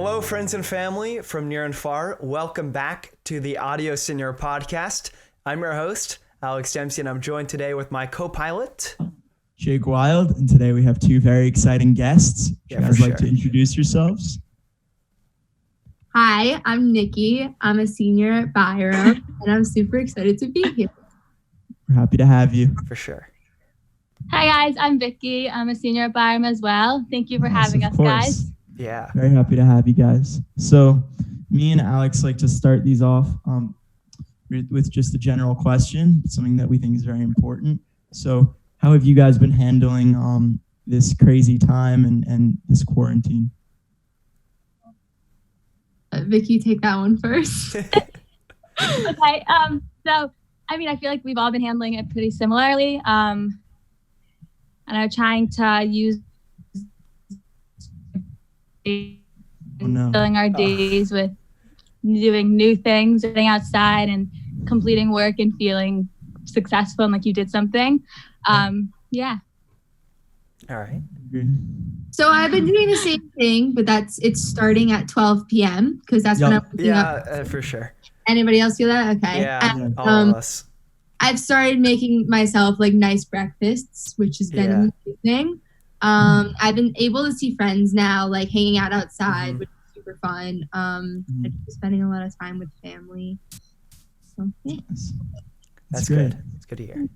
Hello, friends and family from near and far. Welcome back to the ADIOS SENOR podcast. I'm your host, Alex Dempsey, and I'm joined today with my co-pilot, Jake Wild, and today we have two very exciting guests. Would you guys like to introduce yourselves? Hi, I'm Niki. I'm a senior at Byram, and I'm super excited to be here. We're happy to have you. For sure. Hi guys, I'm Vicky. I'm a senior at Byram as well. Thank you for having us, guys. Yeah. Very happy to have you guys. So me and Alex like to start these off with just a general question, something that we think is very important. So how have you guys been handling this crazy time and this quarantine? Vicky, take that one first. Okay. So, I mean, I feel like we've all been handling it pretty similarly. And I'm trying to use filling our days with doing new things, getting outside and completing work and feeling successful and like you did something. Yeah. All right. So I've been doing the same thing, but it's starting at 12 p.m. because that's when I'm waking up. For sure. Anybody else feel that? Okay. Yeah, and, all of us. I've started making myself like nice breakfasts, which has been amazing. I've been able to see friends now, like hanging out outside, which is super fun. I've been spending a lot of time with family. So, yeah. That's good. It's good to hear.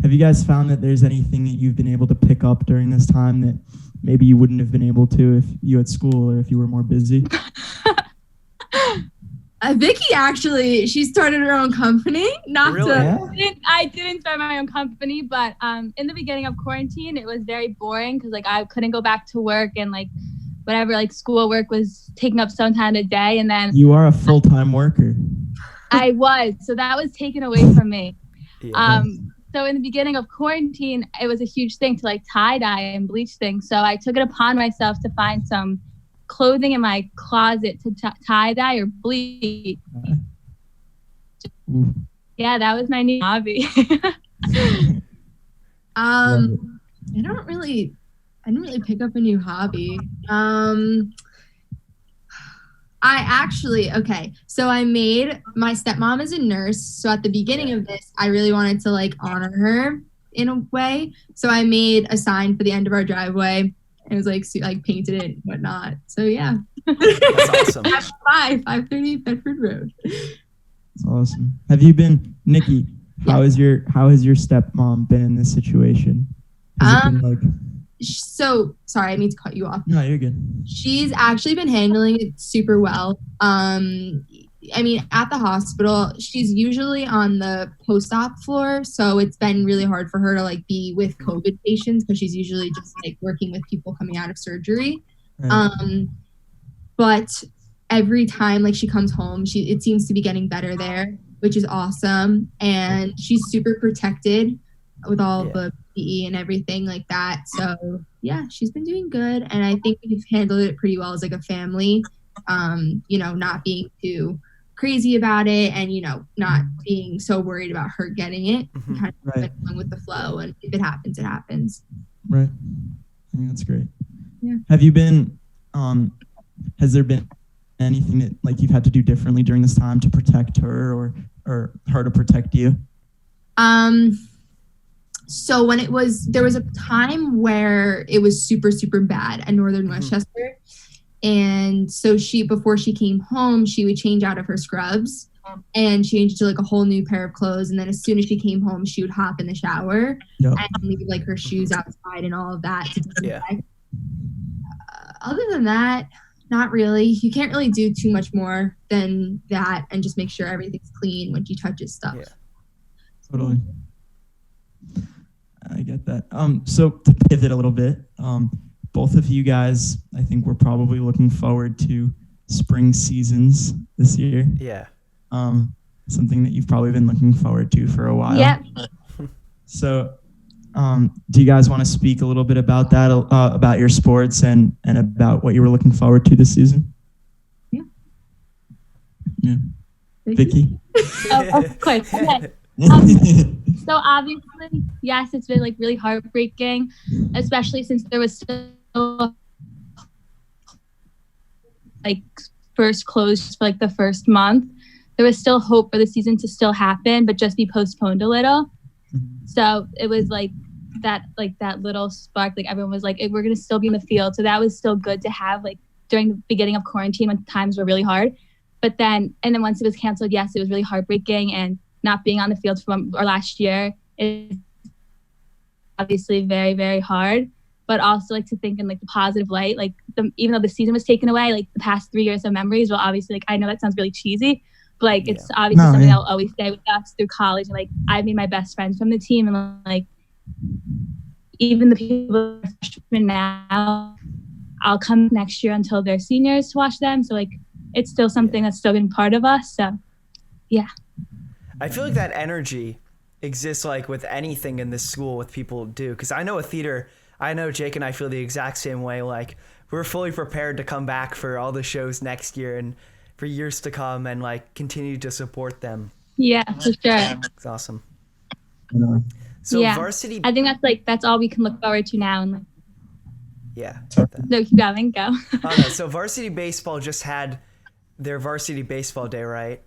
Have you guys found that there's anything that you've been able to pick up during this time that maybe you wouldn't have been able to if you had school or if you were more busy? Vicky actually, she started her own company. I didn't start my own company, but in the beginning of quarantine, it was very boring because like I couldn't go back to work and like whatever like school work was taking up some time a day, and then you are a full-time worker. I was, so that was taken away from me. Yeah. So in the beginning of quarantine, it was a huge thing to like tie dye and bleach things. So I took it upon myself to find some clothing in my closet to tie dye or bleach. Yeah, that was my new hobby. I didn't really pick up a new hobby. So I made, my stepmom is a nurse. So at the beginning of this, I really wanted to like honor her in a way. So I made a sign for the end of our driveway. It was like painted it and whatnot. So yeah. That's awesome. 530 Bedford Road. That's awesome. Have you been, Niki, how has your stepmom been in this situation? Has it been like... So sorry, I need to cut you off. No, you're good. She's actually been handling it super well. I mean, at the hospital, she's usually on the post-op floor, so it's been really hard for her to like be with COVID patients because she's usually just like working with people coming out of surgery. Right. But every time like she comes home, it seems to be getting better there, which is awesome, and she's super protected with all the PE and everything like that. So yeah, she's been doing good, and I think we've handled it pretty well as like a family. Not being too crazy about it, and not being so worried about her getting it. Kind of going with the flow, and if it happens, it happens. Right. I think that's great. Yeah. Have you been? Has there been anything that like you've had to do differently during this time to protect her, or her to protect you? So there was a time where it was super, super bad at Northern Westchester. And so before she came home, she would change out of her scrubs and change to like a whole new pair of clothes. And then as soon as she came home, she would hop in the shower and leave like her shoes outside and all of that. Other than that, not really. You can't really do too much more than that, and just make sure everything's clean when she touches stuff. Yeah. Totally. I get that. So to pivot a little bit, both of you guys, I think we're probably looking forward to spring seasons this year. Yeah. Something that you've probably been looking forward to for a while. Yeah. So, do you guys want to speak a little bit about that, about your sports and about what you were looking forward to this season? Yeah. Yeah. Vicky? Of course. Okay. So obviously, yes, it's been like really heartbreaking, especially since there was still like first closed for like the first month, there was still hope for the season to still happen, but just be postponed a little. So it was like that little spark, like everyone was like, we're going to still be in the field. So that was still good to have like during the beginning of quarantine when times were really hard. But then once it was canceled, yes, it was really heartbreaking, and not being on the field from our last year is obviously very, very hard. But also like to think in like the positive light, like even though the season was taken away, like the past 3 years of memories will obviously, like, I know that sounds really cheesy, but like it's obviously something that will always stay with us through college. And like I made my best friends from the team, and like even the people who are freshmen now, I'll come next year until they're seniors to watch them. So like it's still something that's still been part of us. So yeah. I feel like that energy exists like with anything in this school with people do. Because I know I know Jake and I feel the exact same way. Like we're fully prepared to come back for all the shows next year and for years to come and like continue to support them. Yeah, for sure. It's awesome. So varsity. I think that's all we can look forward to now. And like, yeah. no, keep going, go. So varsity baseball just had their varsity baseball day, right?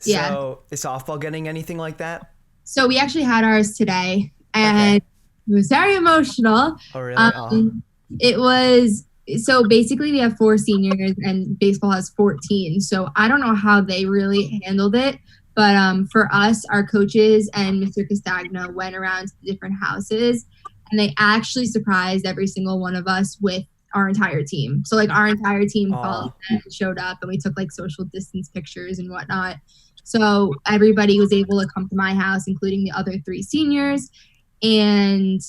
Yeah. So is softball getting anything like that? So we actually had ours today, and it was very emotional. Oh, really? It was, so basically we have 4 seniors and baseball has 14. So I don't know how they really handled it. But for us, our coaches and Mr. Castagna went around to the different houses, and they actually surprised every single one of us with our entire team. So like our entire team followed them and showed up, and we took like social distance pictures and whatnot. So everybody was able to come to my house, including the other 3 seniors and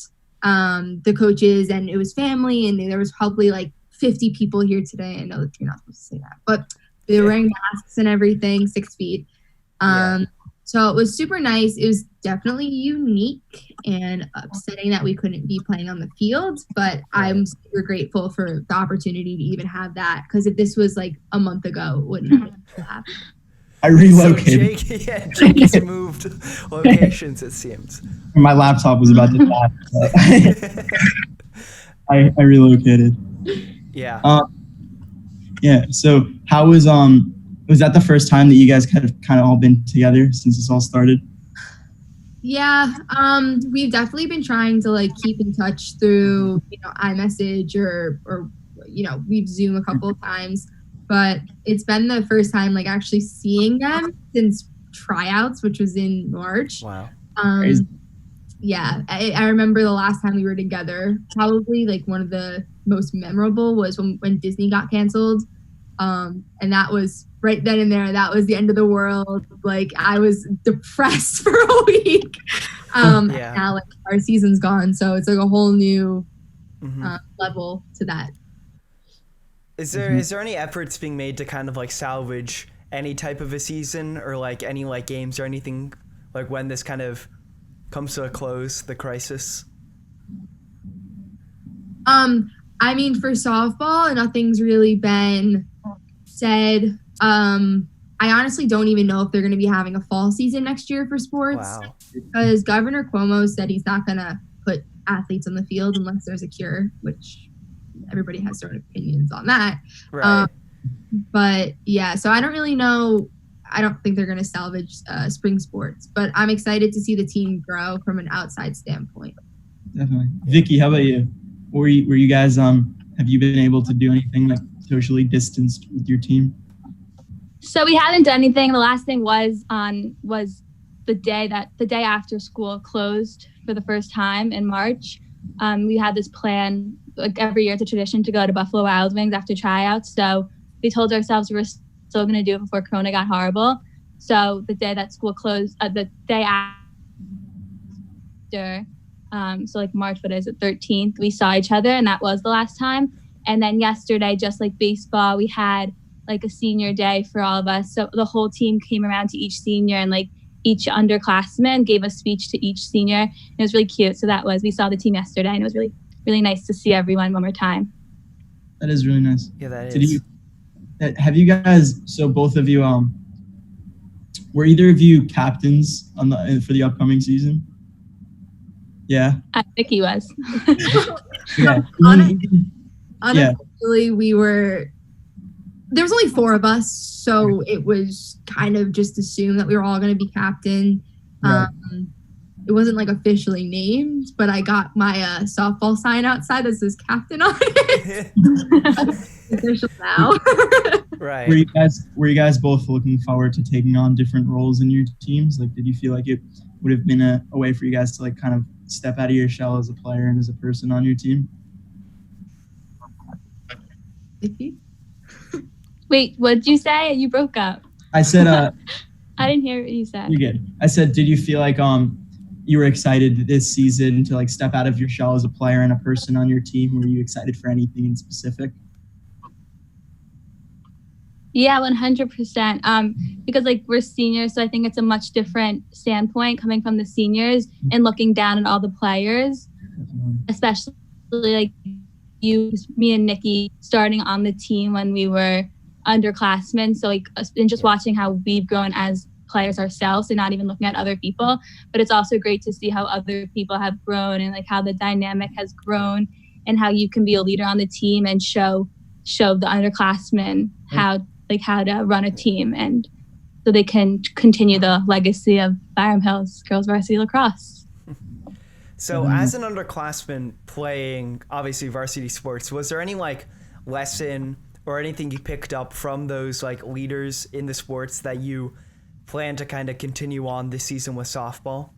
the coaches, and it was family, and there was probably like 50 people here today. I know that you're not supposed to say that, but they were wearing masks and everything, 6 feet. So it was super nice. It was definitely unique and upsetting that we couldn't be playing on the field, but I'm super grateful for the opportunity to even have that, because if this was like a month ago, it wouldn't have happened. I relocated. So Jake has moved locations, it seems. My laptop was about to die. I relocated. Yeah. Yeah. So how was that the first time that you guys kind of all been together since this all started? Yeah, we've definitely been trying to like keep in touch through, iMessage or we've Zoom a couple of times, but it's been the first time like actually seeing them since tryouts, which was in March. Wow. Yeah, I remember the last time we were together, probably like one of the most memorable was when Disney got canceled. And that was right then and there. That was the end of the world. Like I was depressed for a week. Now like our season's gone, so it's like a whole new level to that. Is there any efforts being made to kind of like salvage any type of a season, or like any like games or anything, like when this kind of comes to a close, the crisis? I mean, for softball, nothing's really been said. I honestly don't even know if they're going to be having a fall season next year for sports. Wow. Because Governor Cuomo said he's not going to put athletes on the field unless there's a cure, which everybody has their own opinions on that. Right. But yeah, so I don't really know. I don't think they're going to salvage spring sports, but I'm excited to see the team grow from an outside standpoint. Definitely. Vicky, how about you? Were you guys, have you been able to do anything like socially distanced with your team? So we haven't done anything. The last thing was the day after school closed for the first time in March. We had this plan, like every year it's a tradition to go to Buffalo Wild Wings after tryouts. So we told ourselves we were still going to do it before Corona got horrible. So the day that school closed, the day after, so like March, 13th, we saw each other, and that was the last time. And then yesterday, just like baseball, we had like a senior day for all of us. So the whole team came around to each senior, and like each underclassman gave a speech to each senior. It was really cute. So we saw the team yesterday, and it was really, really nice to see everyone one more time. That is really nice. Yeah, that is. Have you guys, so both of you, were either of you captains for the upcoming season? Yeah. Vicky was. Yeah. Unofficially, we were there was only 4 of us, so it was kind of just assumed that we were all going to be captain. Right. It wasn't like officially named, but I got my softball sign outside that says captain on it. Official now. Right. Were you guys both looking forward to taking on different roles in your teams? Like, did you feel like it would have been a way for you guys to like kind of step out of your shell as a player and as a person on your team? Vicky? Wait, what did you say? You broke up. I said, I didn't hear what you said. you're good. I said, did you feel like you were excited this season to like step out of your shell as a player and a person on your team? Were you excited for anything in specific? Yeah, 100%. Because like we're seniors, so I think it's a much different standpoint coming from the seniors and looking down at all the players, especially like me and Niki starting on the team when we were underclassmen. So like, and just watching how we've grown as players ourselves and not even looking at other people. But it's also great to see how other people have grown and like how the dynamic has grown and how you can be a leader on the team and show the underclassmen how to run a team, and so they can continue the legacy of Byram Hills girls varsity lacrosse. So as an underclassman playing obviously varsity sports, was there any like lesson or anything you picked up from those like leaders in the sports that you plan to kind of continue on this season with softball?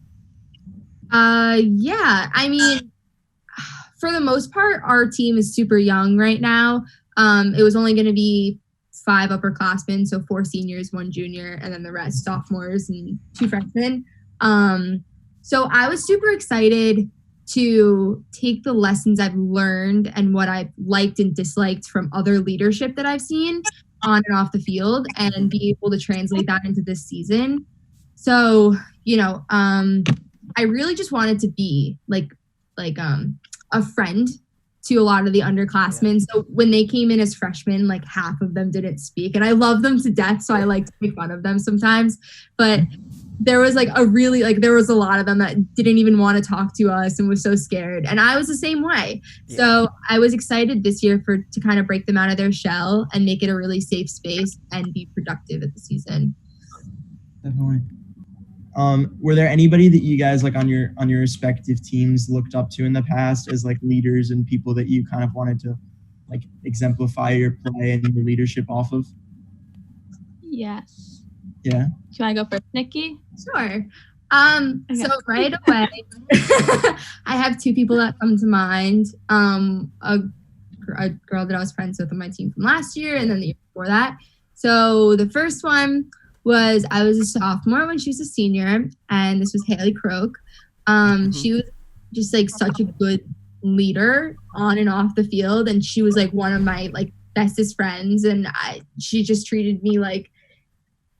Yeah, I mean, for the most part, our team is super young right now. It was only going to be 5 upperclassmen, so 4 seniors, 1 junior, and then the rest sophomores and 2 freshmen. So I was super excited to take the lessons I've learned and what I've liked and disliked from other leadership that I've seen on and off the field and be able to translate that into this season. So, I really just wanted to be like a friend to a lot of the underclassmen. So when they came in as freshmen, like half of them didn't speak, and I love them to death. So I like to make fun of them sometimes, but there was there was a lot of them that didn't even want to talk to us and was so scared. And I was the same way. Yeah. So I was excited this year to kind of break them out of their shell and make it a really safe space and be productive at the season. Definitely. Were there anybody that you guys like on your respective teams looked up to in the past as like leaders and people that you kind of wanted to like exemplify your play and your leadership off of? Yes. Yeah. Do you want to go first, Niki? Sure. Okay. So right away, I have 2 people that come to mind. A girl that I was friends with on my team from last year, and then the year before that. So the first one was I was a sophomore when she was a senior, and this was Haley Croak. She was just like such a good leader on and off the field, and she was like one of my like bestest friends, and she just treated me like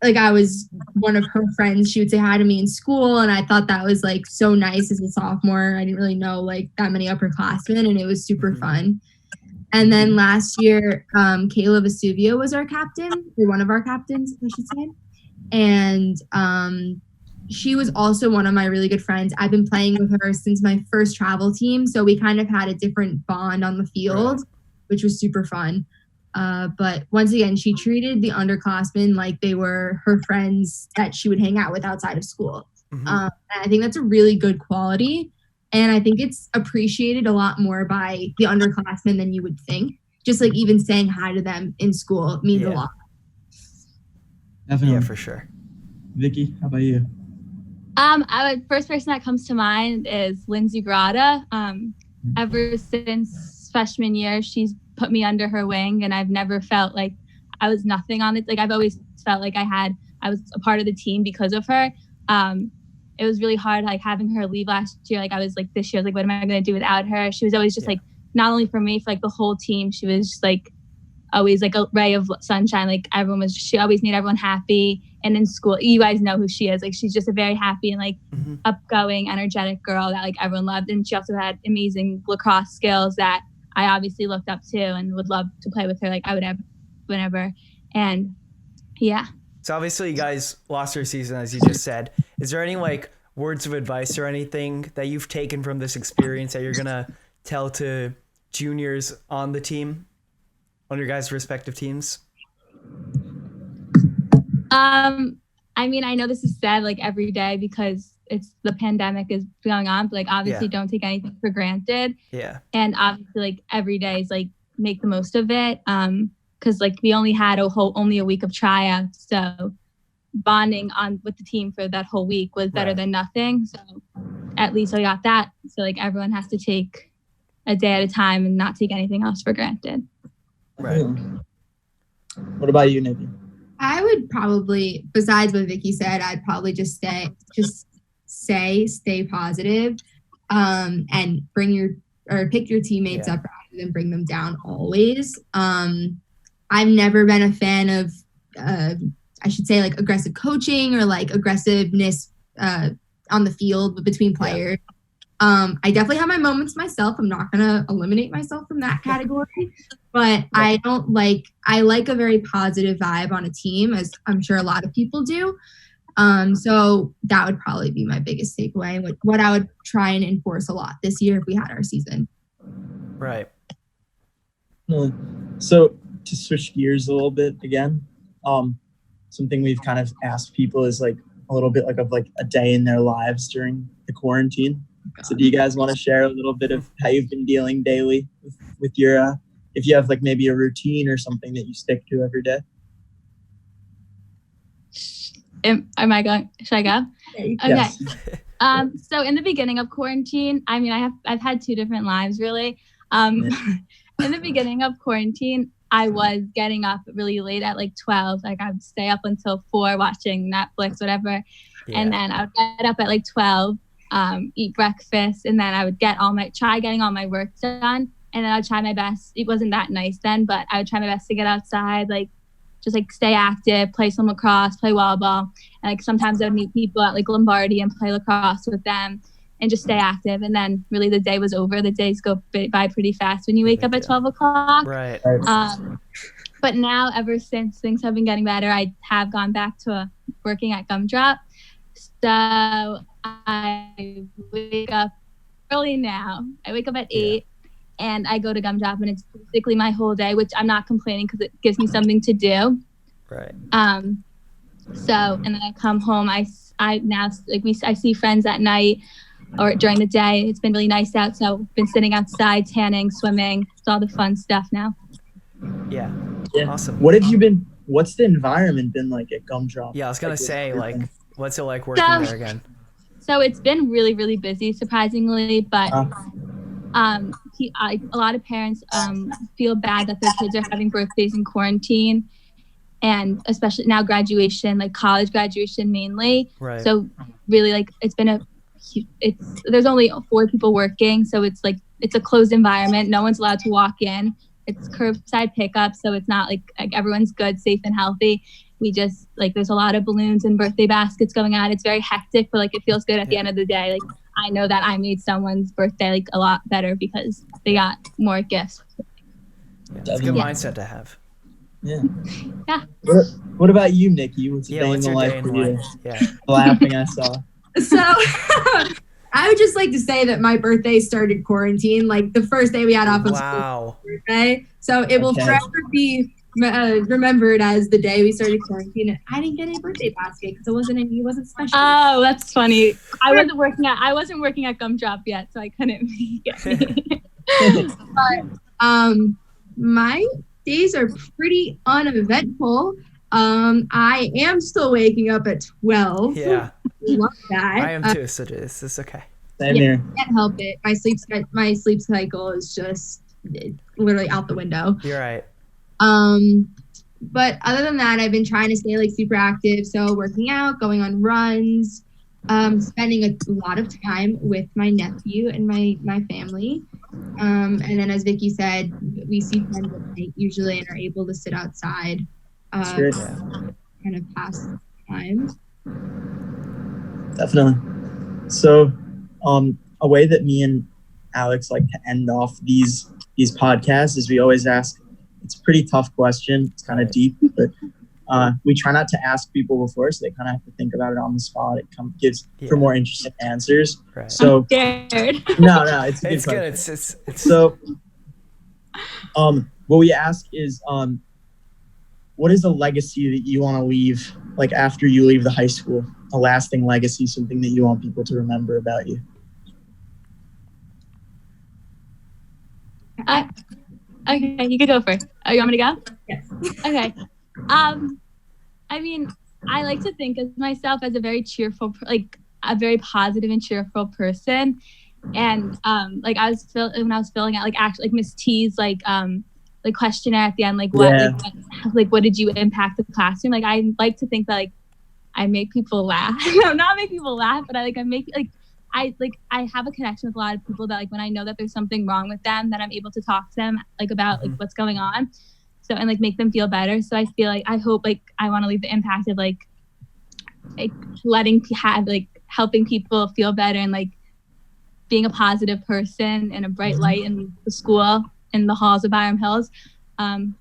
I was one of her friends. She would say hi to me in school, and I thought that was like so nice as a sophomore. I didn't really know like that many upperclassmen, and it was super fun. And then last year, Kayla Vesuvio was our captain, or one of our captains, I should say. And she was also one of my really good friends. I've been playing with her since my first travel team, so we kind of had a different bond on the field, which was super fun. But once again, she treated the underclassmen like they were her friends that she would hang out with outside of school. And I think that's a really good quality. And I think it's appreciated a lot more by the underclassmen than you would think. Just like even saying hi to them in school means a lot. Definitely. Yeah, for sure. Vicky, how about you? First person that comes to mind is Lindsay Grotta. Ever since freshman year, she's put me under her wing, and I've never felt like I was nothing on it. Like I've always felt like I was a part of the team because of her. It was really hard, like having her leave last year. Like I was like, this year, I was like, what am I going to do without her? She was always just like, not only for me, for like the whole team. She was just like always like a ray of sunshine. Like she always made everyone happy. And in school, you guys know who she is. Like she's just a very happy and like upgoing, energetic girl that like everyone loved. And she also had amazing lacrosse skills that I obviously looked up to and would love to play with her. Like I would have whenever. And yeah. So obviously you guys lost your season, as you just said. Is there any like words of advice or anything that you've taken from this experience that you're going to tell to juniors on the team, on your guys' respective teams? I mean, I know this is said like every day because it's the pandemic is going on, but like obviously don't take anything for granted. Yeah. And obviously like every day is like make the most of it. Because like we only had only a week of tryouts, so bonding on with the team for that whole week was better than nothing. So at least I got that. So like everyone has to take a day at a time and not take anything else for granted. Right. What about you, Nikki? I would probably, besides what Vicky said, I'd probably just stay positive, and pick your teammates up rather than bring them down always. I've never been a fan of, I should say, like aggressive coaching or like aggressiveness on the field between players. I definitely have my moments myself. I'm not going to eliminate myself from that category, but I like a very positive vibe on a team, as I'm sure a lot of people do. So that would probably be my biggest takeaway, what I would try and enforce a lot this year if we had our season. Right. So to switch gears a little bit again, something we've kind of asked people is like a little bit like a day in their lives during the quarantine. So do you guys want to share a little bit of how you've been dealing daily with your, if you have like maybe a routine or something that you stick to every day? Am I going? Should I go? Okay. Yes. So in the beginning of quarantine, I mean, I've had two different lives really. In the beginning of quarantine, I was getting up really late at like 12. Like I would stay up until 4 watching Netflix, whatever. Yeah. And then I would get up at like 12, eat breakfast, and then I would try getting all my work done. And then I'd try my best. It wasn't that nice then, but I would try my best to get outside, like just like stay active, play some lacrosse, play volleyball. And like sometimes I would meet people at like Lombardi and play lacrosse with them and just stay active. And then really the day was over. The days go by pretty fast when you wake up at 12 o'clock. Right. But now, ever since things have been getting better, I have gone back to working at Gumdrop. So I wake up early now. I wake up at 8 and I go to Gumdrop, and it's basically my whole day, which I'm not complaining because it gives me something to do. Right. So, and then I come home. I see friends at night or during the day. It's been really nice out, so I've been sitting outside, tanning, swimming. It's all the fun stuff now. Yeah. Awesome. What's the environment been like at Gumdrop? Yeah, I was gonna say, like, what's it like working there again? So it's been really, really busy, surprisingly, but a lot of parents feel bad that their kids are having birthdays in quarantine, and especially now graduation, like college graduation mainly. Right. So really, like, there's only 4 people working, so it's a closed environment. No one's allowed to walk in. It's curbside pickup, so it's not like everyone's good, safe, and healthy. We just there's a lot of balloons and birthday baskets going out. It's very hectic, but it feels good at the end of the day. Like I know that I made someone's birthday a lot better because they got more gifts. Yeah, it's a good mindset to have. Yeah. Yeah. What about you, Nikki? What's your day in life? Yeah. Laughing, I saw. So I would just like to say that my birthday started quarantine. Like the first day we had off of school. Birthday. So it will forever be remembered as the day we started quarantine. And I didn't get a birthday basket because it wasn't special. Oh, that's funny. I wasn't working at Gumdrop yet, so I couldn't get it. But my days are pretty uneventful. I am still waking up at 12. Yeah. Love that. I am too, so this is okay. Same here. Can't help it. My sleep cycle is just literally out the window. You're right. But other than that, I've been trying to stay super active. So working out, going on runs, spending a lot of time with my nephew and my family. And then as Vicky said, we see friends at night usually and are able to sit outside. Kind of pass time. Definitely. So, a way that me and Alex like to end off these podcasts is we always ask. It's a pretty tough question. It's kind of deep, but we try not to ask people before, so they kind of have to think about it on the spot. It gives for more interesting answers. Right. So, I'm scared. No, it's good. It's so. What we ask is, what is a legacy that you want to leave, like after you leave the high school? A lasting legacy, something that you want people to remember about you. Okay, you could go first. Oh, you want me to go? Yes. Okay. I mean, I like to think of myself as a very cheerful, like a very positive and cheerful person. And like when I was filling out, like actually, like Miss T's like questionnaire at the end, like what did you impact the classroom? Like I like to think that like I make people laugh. No, not make people laugh, but I have a connection with a lot of people that like when I know that there's something wrong with them, that I'm able to talk to them like about like what's going on. So and like make them feel better. So I feel like I hope like I want to leave the impact of like helping people feel better and like being a positive person and a bright light in the school, in the halls of Byram Hills. And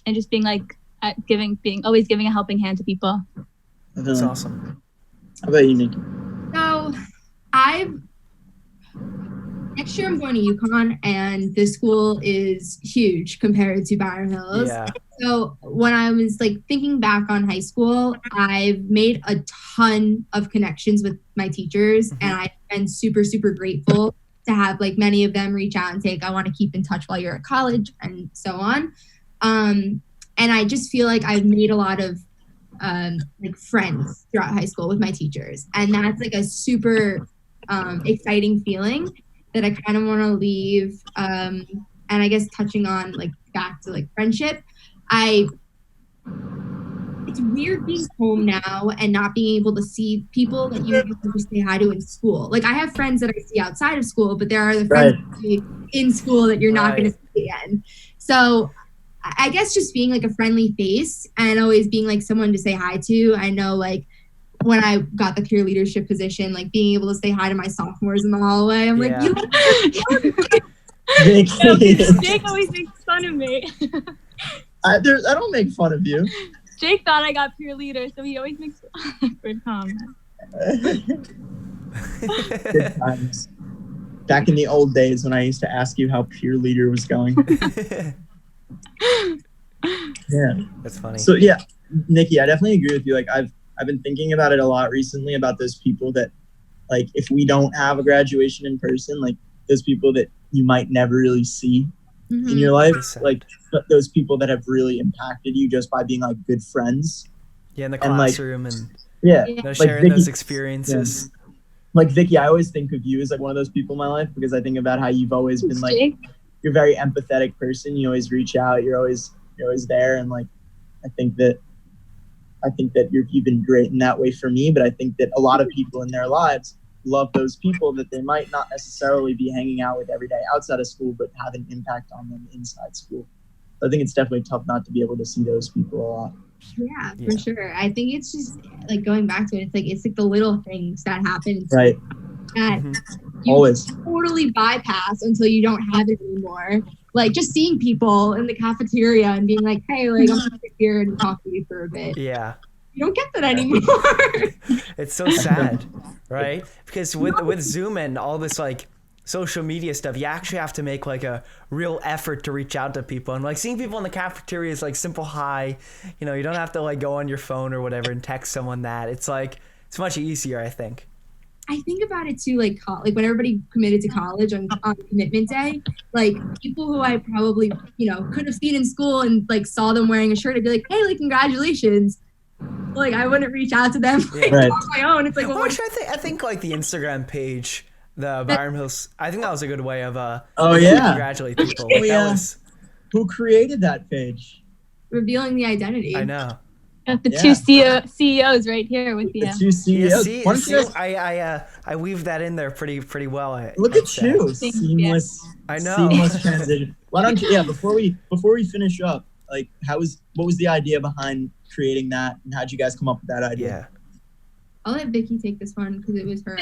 just being like always giving a helping hand to people. That's awesome. How about you, Niki? So next year I'm going to UConn, and this school is huge compared to Byram Hills. Yeah. So when I was like thinking back on high school, I've made a ton of connections with my teachers, and I've been super, super grateful to have like many of them reach out and say, I want to keep in touch while you're at college and so on. And I just feel like I've made a lot of like friends throughout high school with my teachers, and that's like a super exciting feeling that I kind of want to leave. And I guess touching on like back to like friendship, it's weird being home now and not being able to see people that you used to say hi to in school. Like I have friends that I see outside of school, but there are the friends that you see in school that you're not going to see again. So I guess just being like a friendly face and always being like someone to say hi to. I know like when I got the peer leadership position, like being able to say hi to my sophomores in the hallway. I'm like, Jake always makes fun of me. I don't make fun of you. Jake thought I got peer leader, so he always makes awkward comments. Good times. Back in the old days when I used to ask you how peer leader was going. Yeah, that's funny. So yeah, Niki, I definitely agree with you. Like I've been thinking about it a lot recently, about those people that like if we don't have a graduation in person, like those people that you might never really see in your life, like those people that have really impacted you just by being like good friends. Yeah, in the classroom and like sharing Vicky, those experiences. Yeah. Like Vicky, I always think of you as like one of those people in my life because I think about how you've always been like you're a very empathetic person. You always reach out. You're always there, and like I think that you've been great in that way for me. But I think that a lot of people in their lives love those people that they might not necessarily be hanging out with every day outside of school, but have an impact on them inside school. So I think it's definitely tough not to be able to see those people a lot. Yeah, for sure. I think it's just like going back to it. It's like the little things that happen. Right. That you always totally bypass until you don't have it anymore. Like just seeing people in the cafeteria and being like, hey, like I'm gonna sit here and talk to you for a bit. Yeah. You don't get that anymore. It's so sad, right? Because with Zoom and all this like social media stuff, you actually have to make like a real effort to reach out to people. And like seeing people in the cafeteria is like simple hi. You know, you don't have to like go on your phone or whatever and text someone that. It's like it's much easier, I think. I think about it too, like when everybody committed to college on commitment day, like people who I probably, could have seen in school and like saw them wearing a shirt, I'd be like, hey, like congratulations. Like I wouldn't reach out to them on my own. It's like, well, actually, I think like the Instagram page, the Byram Hills, I think that was a good way of congratulate people. Who created that page? Revealing the identity. I know. Got the two CEOs right here with you. The two CEOs. I weave that in there pretty well. Look at you, seamless. I know. Seamless transition. Why don't you? Yeah, before we finish up, like, what was the idea behind creating that, and how'd you guys come up with that idea? Yeah. I'll let Vicky take this one because it was her.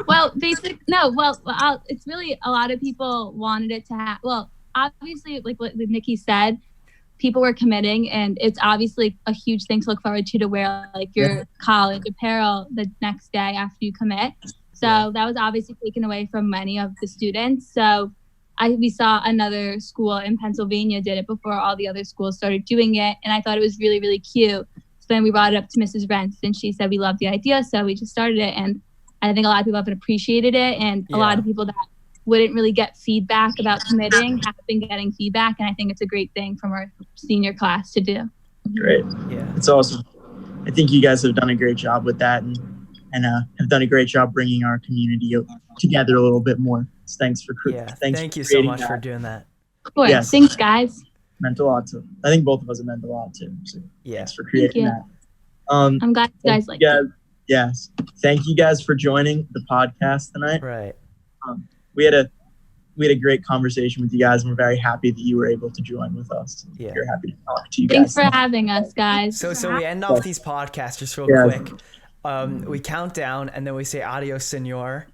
Well, it's really a lot of people wanted it to have. Well, obviously, like what Niki said. People were committing, and it's obviously a huge thing to look forward to wear like your college apparel the next day after you commit. So that was obviously taken away from many of the students. So we saw another school in Pennsylvania did it before all the other schools started doing it. And I thought it was really, really cute. So then we brought it up to Mrs. Rentz, and she said we loved the idea. So we just started it. And I think a lot of people have appreciated it. And a lot of people that wouldn't really get feedback about committing have been getting feedback. And I think it's a great thing from our senior class to do. Great. Yeah. It's awesome. I think you guys have done a great job with that and have done a great job bringing our community together a little bit more. So thanks for thank you so much for doing that. Of course. Yes. Thanks, guys. Meant a lot to. I think both of us have meant a lot too. So thanks for creating that. I'm glad you guys liked it. Yes. Thank you guys for joining the podcast tonight. Right. We had a great conversation with you guys, and we're very happy that you were able to join with us. Yeah. We're happy to talk to you Thanks guys. for having us, guys. So we end off these podcasts just real quick. We count down and then we say "Adios, Senor."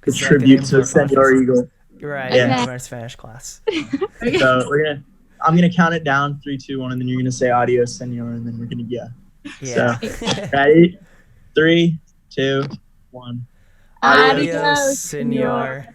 A tribute to Senor Eagle. Right. Yeah. In our Spanish class. So I'm gonna count it down 3, 2, 1, and then you're gonna say "Adios, Senor," and then we're gonna Yeah. So, ready? 3, 2, 1. Adios, Senor.